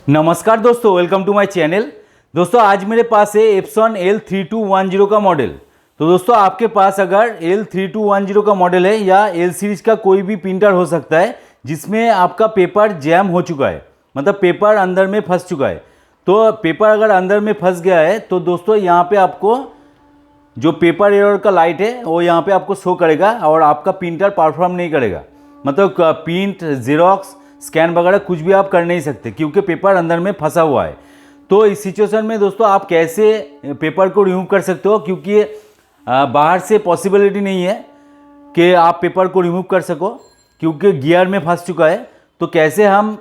नमस्कार दोस्तों, welcome to my channel. दोस्तों आज मेरे पास है एप्सन L3210 का मॉडल। तो दोस्तों आपके पास अगर L3210 का मॉडल है या L सीरीज का कोई भी प्रिंटर हो सकता है जिसमें आपका पेपर जैम हो चुका है, मतलब पेपर अंदर में फंस चुका है। तो पेपर अगर अंदर में फंस गया है तो दोस्तों यहाँ पे आपको जो पेपर एरर का लाइट है वो यहाँ पे आपको शो करेगा और आपका प्रिंटर परफॉर्म नहीं करेगा। मतलब प्रिंट, जेरोक्स, स्कैन वगैरह कुछ भी आप कर नहीं सकते क्योंकि पेपर अंदर में फंसा हुआ है। तो इस सिचुएशन में दोस्तों आप कैसे पेपर को रिमूव कर सकते हो, क्योंकि बाहर से पॉसिबिलिटी नहीं है कि आप पेपर को रिमूव कर सको क्योंकि गियर में फंस चुका है। तो कैसे हम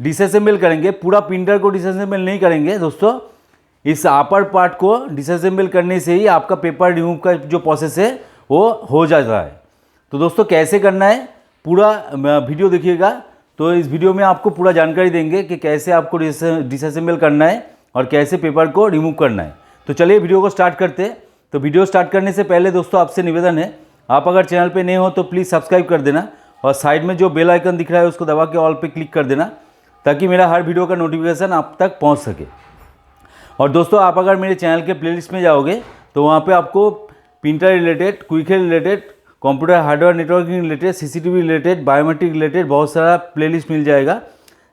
डिसअसेंबल करेंगे, पूरा प्रिंटर को डिसअसेंबल नहीं करेंगे दोस्तों, इस अपर पार्ट को डिसअसेंबल करने से ही आपका पेपर रिमूव का जो प्रोसेस है वो हो जाता है। तो दोस्तों कैसे करना है पूरा वीडियो देखिएगा। तो इस वीडियो में आपको पूरा जानकारी देंगे कि कैसे आपको डिसअसेंबल करना है और कैसे पेपर को रिमूव करना है। तो चलिए वीडियो को स्टार्ट करते हैं। तो वीडियो स्टार्ट करने से पहले दोस्तों आपसे निवेदन है, आप अगर चैनल पे नए हो तो प्लीज़ सब्सक्राइब कर देना और साइड में जो बेल आइकन दिख रहा है उसको दबा के ऑल पे क्लिक कर देना ताकि मेरा हर वीडियो का नोटिफिकेशन आप तक पहुँच सके। और दोस्तों आप अगर मेरे चैनल के प्लेलिस्ट में जाओगे तो वहाँ पे आपको printer related, Quikr related, computer hardware networking related, CCTV related, biometric related बहुत सारा प्लेलिस्ट मिल जाएगा।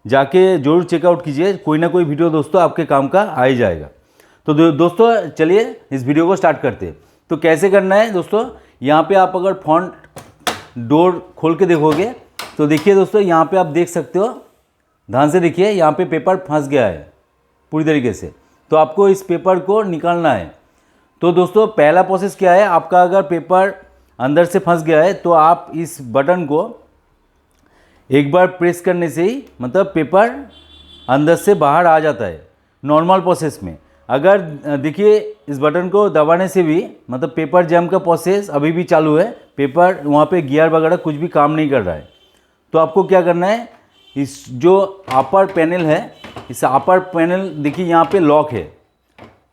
जाके जरूर चेकआउट कीजिए, कोई ना कोई वीडियो दोस्तों आपके काम का आ ही जाएगा। तो दोस्तों चलिए इस वीडियो को स्टार्ट करते हैं। तो कैसे करना है दोस्तों, यहाँ पे आप अगर फ्रंट डोर खोल के देखोगे तो देखिए दोस्तों यहाँ पे आप देख सकते हो, ध्यान से देखिए, यहाँ पे पेपर फंस गया है पूरी तरीके से। तो आपको इस पेपर को निकालना है। तो दोस्तों पहला प्रोसेस क्या है, आपका अगर पेपर अंदर से फंस गया है तो आप इस बटन को एक बार प्रेस करने से ही मतलब पेपर अंदर से बाहर आ जाता है नॉर्मल प्रोसेस में। अगर देखिए इस बटन को दबाने से भी मतलब पेपर जैम का प्रोसेस अभी भी चालू है, पेपर वहाँ पे गियर वगैरह कुछ भी काम नहीं कर रहा है। तो आपको क्या करना है, इस जो अपर पैनल है, इस अपर पैनल देखिए यहाँ पे लॉक है।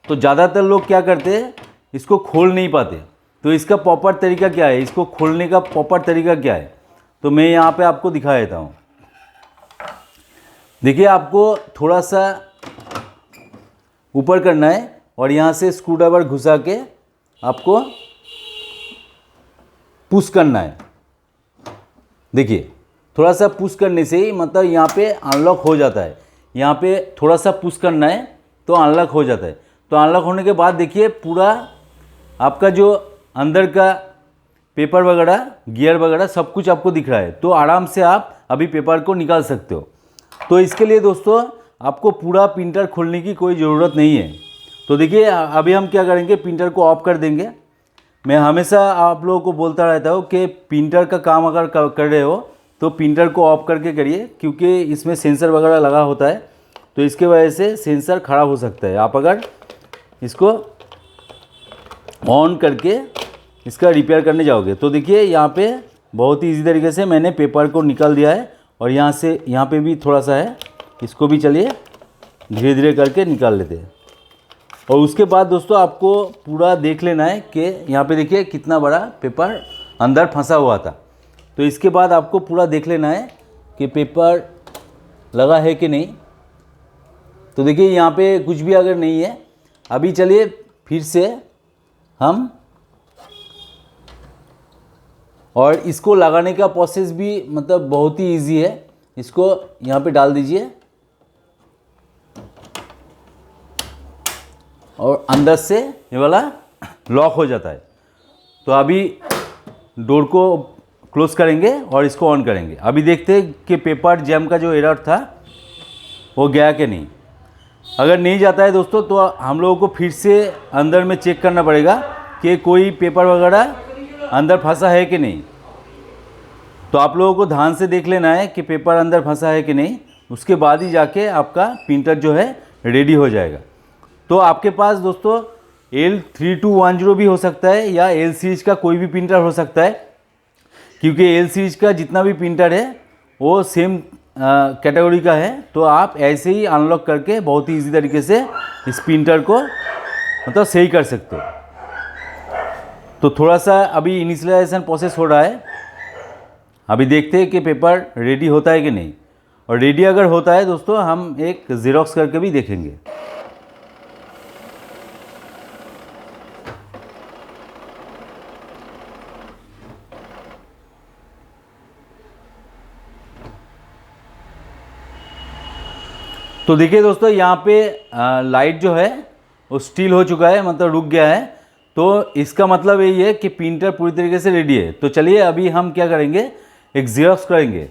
तो ज़्यादातर लोग क्या करते हैं, इसको खोल नहीं पाते। तो इसका प्रॉपर तरीका क्या है, इसको खोलने का प्रॉपर तरीका क्या है, तो मैं यहाँ पे आपको दिखा देता हूँ। देखिए आपको थोड़ा सा ऊपर करना है और यहाँ से स्क्रू ड्राइवर घुसा के आपको पुश करना है। देखिए थोड़ा सा पुश करने से ही मतलब यहाँ पे अनलॉक हो जाता है। यहाँ पे थोड़ा सा पुश करना है तो अनलॉक हो जाता है। तो अनलॉक होने के बाद देखिए पूरा आपका जो अंदर का पेपर वगैरह, गियर वगैरह सब कुछ आपको दिख रहा है। तो आराम से आप अभी पेपर को निकाल सकते हो। तो इसके लिए दोस्तों आपको पूरा प्रिंटर खोलने की कोई ज़रूरत नहीं है। तो देखिए अभी हम क्या करेंगे, प्रिंटर को ऑफ कर देंगे। मैं हमेशा आप लोगों को बोलता रहता हूँ कि प्रिंटर का काम अगर कर रहे हो तो प्रिंटर को ऑफ करके करिए, क्योंकि इसमें सेंसर वगैरह लगा होता है तो इसके वजह से सेंसर ख़राब हो सकता है। आप अगर इसको ऑन करके इसका रिपेयर करने जाओगे तो देखिए यहाँ पे बहुत ही इजी तरीके से मैंने पेपर को निकाल दिया है। और यहाँ से यहाँ पे भी थोड़ा सा है, इसको भी चलिए धीरे धीरे करके निकाल लेते हैं। और उसके बाद दोस्तों आपको पूरा देख लेना है कि यहाँ पे देखिए कितना बड़ा पेपर अंदर फंसा हुआ था। तो इसके बाद आपको पूरा देख लेना है कि पेपर लगा है कि नहीं। तो देखिए यहाँ पे कुछ भी अगर नहीं है, अभी चलिए फिर से हम, और इसको लगाने का प्रोसेस भी मतलब बहुत ही इजी है। इसको यहाँ पे डाल दीजिए और अंदर से ये वाला लॉक हो जाता है। तो अभी डोर को क्लोज करेंगे और इसको ऑन करेंगे। अभी देखते हैं कि पेपर जैम का जो एरर था वो गया कि नहीं। अगर नहीं जाता है दोस्तों तो हम लोगों को फिर से अंदर में चेक करना पड़ेगा कि कोई पेपर वगैरह अंदर फंसा है कि नहीं। तो आप लोगों को ध्यान से देख लेना है कि पेपर अंदर फंसा है कि नहीं, उसके बाद ही जाके आपका प्रिंटर जो है रेडी हो जाएगा। तो आपके पास दोस्तों L3210 भी हो सकता है या L सीरीज का कोई भी प्रिंटर हो सकता है, क्योंकि L सीरीज का जितना भी प्रिंटर है वो सेम कैटेगरी का है। तो आप ऐसे ही अनलॉक करके बहुत ही ईजी तरीके से इस प्रिंटर को मतलब सही कर सकते हो। तो थोड़ा सा अभी इनिशियलाइजेशन प्रोसेस हो रहा है, अभी देखते हैं कि पेपर रेडी होता है कि नहीं। और रेडी अगर होता है दोस्तों हम एक ज़ेरॉक्स करके भी देखेंगे। तो देखिए दोस्तों यहाँ पे लाइट जो है वो स्टील हो चुका है, मतलब रुक गया है। तो इसका मतलब यही है कि प्रिंटर पूरी तरीके से रेडी है। तो चलिए अभी हम क्या करेंगे, एक ज़ेरॉक्स करेंगे।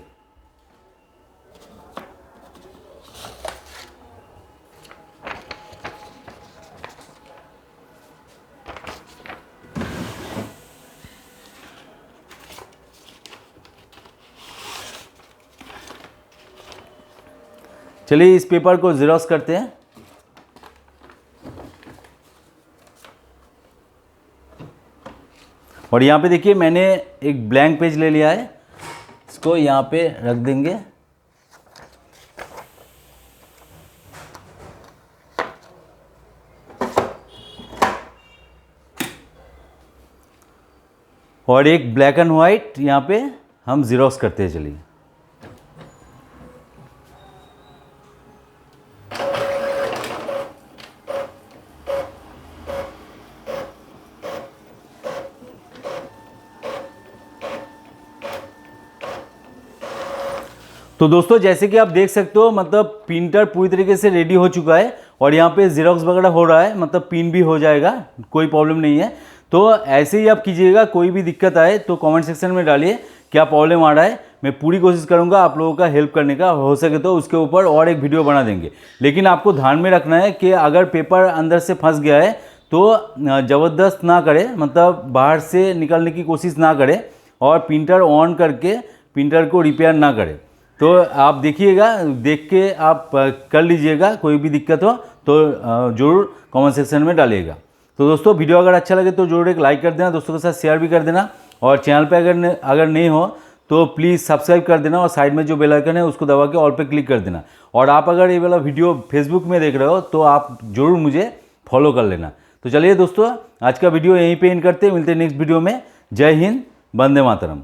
चलिए इस पेपर को ज़ेरॉक्स करते हैं। और यहाँ पे देखिए मैंने एक ब्लैंक पेज ले लिया है, इसको यहाँ पे रख देंगे। और एक ब्लैक एंड वाइट यहाँ पे हम ज़ेरॉक्स करते हैं। चलिए तो दोस्तों जैसे कि आप देख सकते हो, मतलब प्रिंटर पूरी तरीके से रेडी हो चुका है और यहाँ पे ज़ेरॉक्स वगैरह हो रहा है, मतलब पिन भी हो जाएगा, कोई प्रॉब्लम नहीं है। तो ऐसे ही आप कीजिएगा, कोई भी दिक्कत आए तो कमेंट सेक्शन में डालिए क्या प्रॉब्लम आ रहा है। मैं पूरी कोशिश करूँगा आप लोगों का हेल्प करने का, हो सके तो उसके ऊपर और एक वीडियो बना देंगे। लेकिन आपको ध्यान में रखना है कि अगर पेपर अंदर से फंस गया है तो ज़बरदस्त ना करे, मतलब बाहर से निकलने की कोशिश ना करे और प्रिंटर ऑन करके प्रिंटर को रिपेयर ना करे। तो आप देखिएगा, देख के आप कर लीजिएगा। कोई भी दिक्कत हो तो ज़रूर कमेंट सेक्शन में डालिएगा। तो दोस्तों वीडियो अगर अच्छा लगे तो ज़रूर एक लाइक कर देना, दोस्तों के साथ शेयर भी कर देना। और चैनल पे अगर नहीं हो तो प्लीज़ सब्सक्राइब कर देना और साइड में जो बेल आइकन है उसको दबा के ऑल पे क्लिक कर देना। और आप अगर ये वाला वीडियो फेसबुक में देख रहे हो तो आप ज़रूर मुझे फॉलो कर लेना। तो चलिए दोस्तों आज का वीडियो यहीं पे एंड करते हैं, मिलते हैं नेक्स्ट वीडियो में। जय हिंद, वंदे मातरम।